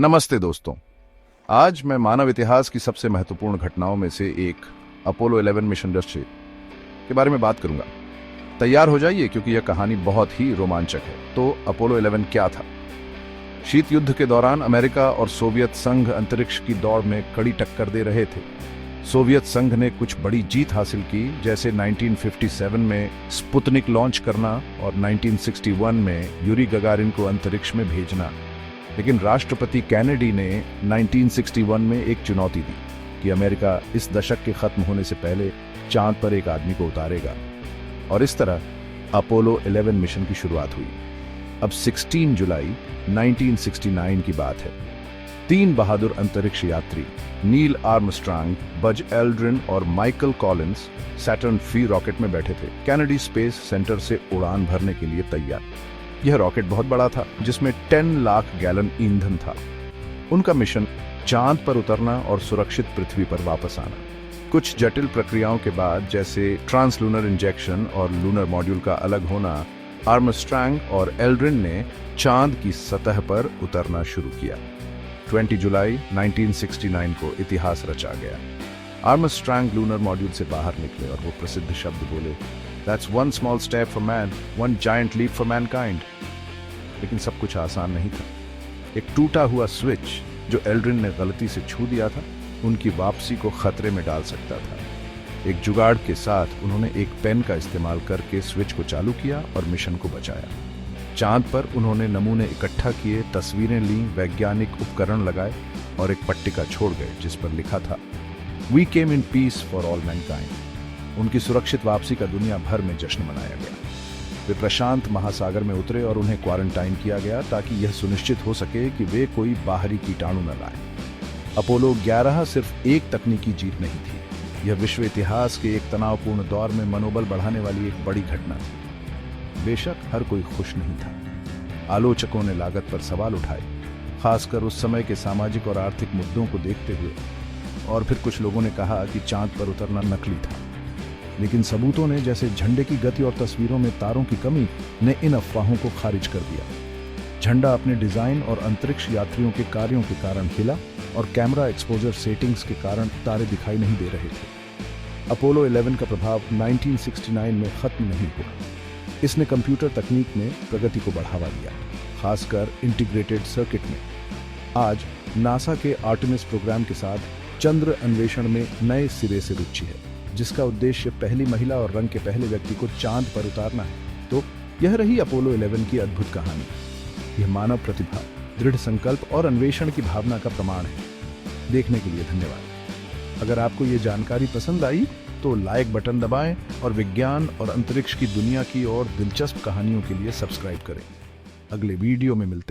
नमस्ते दोस्तों। आज मैं मानव इतिहास की सबसे महत्वपूर्ण घटनाओं में से एक अपोलो 11 मिशन रश्मि के बारे में बात करूंगा। तैयार हो जाइए क्योंकि यह कहानी बहुत ही रोमांचक है। तो अपोलो 11 क्या था? शीत युद्ध के दौरान अमेरिका और सोवियत संघ अंतरिक्ष की दौड़ में कड़ी टक्कर दे रहे थे। सोवियत संघ ने कुछ बड़ी जीत हासिल की, जैसे 1957 में स्पुतनिक लॉन्च करना और 1961 में यूरी गगारिन को अंतरिक्ष में भेजना। लेकिन राष्ट्रपति कैनेडी ने 1961 में एक चुनौती दी कि अमेरिका इस दशक के खत्म होने से पहले चांद पर एक आदमी को उतारेगा, और इस तरह अपोलो 11 मिशन की शुरुआत हुई। अब 16 जुलाई 1969 की बात है। 3 बहादुर अंतरिक्ष यात्री नील आर्मस्ट्रांग, बज एल्ड्रिन और Michael Collins Saturn V rocket में बैठे थे, कैनेडी स्पेस सेंटर से उड़ान भरने के लिए तैयार। यह रॉकेट बहुत बड़ा था, जिसमें 10 लाख गैलन ईंधन था। उनका मिशन चांद पर उतरना और सुरक्षित पृथ्वी पर वापस आना। कुछ जटिल प्रक्रियाओं के बाद, जैसे ट्रांसलूनर इंजेक्शन और लूनर मॉड्यूल का अलग होना, आर्मस्ट्रांग और एल्ड्रिन ने चांद की सतह पर उतरना शुरू किया। 20 जुलाई 1969 को इतिहास रचा गया। आर्मस्ट्रांग लूनर मॉड्यूल से बाहर निकले और वो प्रसिद्ध शब्द बोले, "That's one small step for man, one giant leap for mankind." लेकिन सब कुछ आसान नहीं था। एक टूटा हुआ स्विच जो एल्ड्रिन ने गलती से छू दिया था, उनकी वापसी को खतरे में डाल सकता था। एक जुगाड़ के साथ उन्होंने एक पेन का इस्तेमाल करके स्विच को चालू किया और मिशन को बचाया। चांद पर उन्होंने नमूने इकट्ठा किए, तस्वीरें लीं, वैज्ञानिक उपकरण लगाए और एक पट्टिका छोड़ गए जिस पर लिखा था, "We came in peace for all mankind." उनकी सुरक्षित वापसी का दुनिया भर में जश्न मनाया गया। वे प्रशांत महासागर में उतरे और उन्हें क्वारंटाइन किया गया ताकि यह सुनिश्चित हो सके कि वे कोई बाहरी कीटाणु न लाएं। अपोलो 11 सिर्फ एक तकनीकी जीत नहीं थी, यह विश्व इतिहास के एक तनावपूर्ण दौर में मनोबल बढ़ाने वाली एक बड़ी घटना थी। बेशक हर कोई खुश नहीं था। आलोचकों ने लागत पर सवाल उठाए, खासकर उस समय के सामाजिक और आर्थिक मुद्दों को देखते हुए, और फिर कुछ लोगों ने कहा कि चांद पर उतरना नकली था। लेकिन सबूतों ने, जैसे झंडे की गति और तस्वीरों में तारों की कमी, ने इन अफवाहों को खारिज कर दिया। झंडा अपने डिजाइन और अंतरिक्ष यात्रियों के कार्यों के कारण हिला, और कैमरा एक्सपोजर सेटिंग्स के कारण तारे दिखाई नहीं दे रहे थे। अपोलो 11 का प्रभाव 1969 में खत्म नहीं हुआ। इसने कंप्यूटर तकनीक में प्रगति को बढ़ावा दिया, खासकर इंटीग्रेटेड सर्किट में। आज नासा के आर्टेमिस प्रोग्राम के साथ चंद्र अन्वेषण में नए सिरे से रुचि है, जिसका उद्देश्य पहली महिला और रंग के पहले व्यक्ति को चांद पर उतारना है। तो यह रही अपोलो 11 की अद्भुत कहानी। यह मानव प्रतिभा, दृढ़ संकल्प और अन्वेषण की भावना का प्रमाण है। देखने के लिए धन्यवाद। अगर आपको ये जानकारी पसंद आई तो लाइक बटन दबाएं और विज्ञान और अंतरिक्ष की दुनिया की और दिलचस्प कहानियों के लिए सब्सक्राइब करें। अगले वीडियो में मिलते हैं।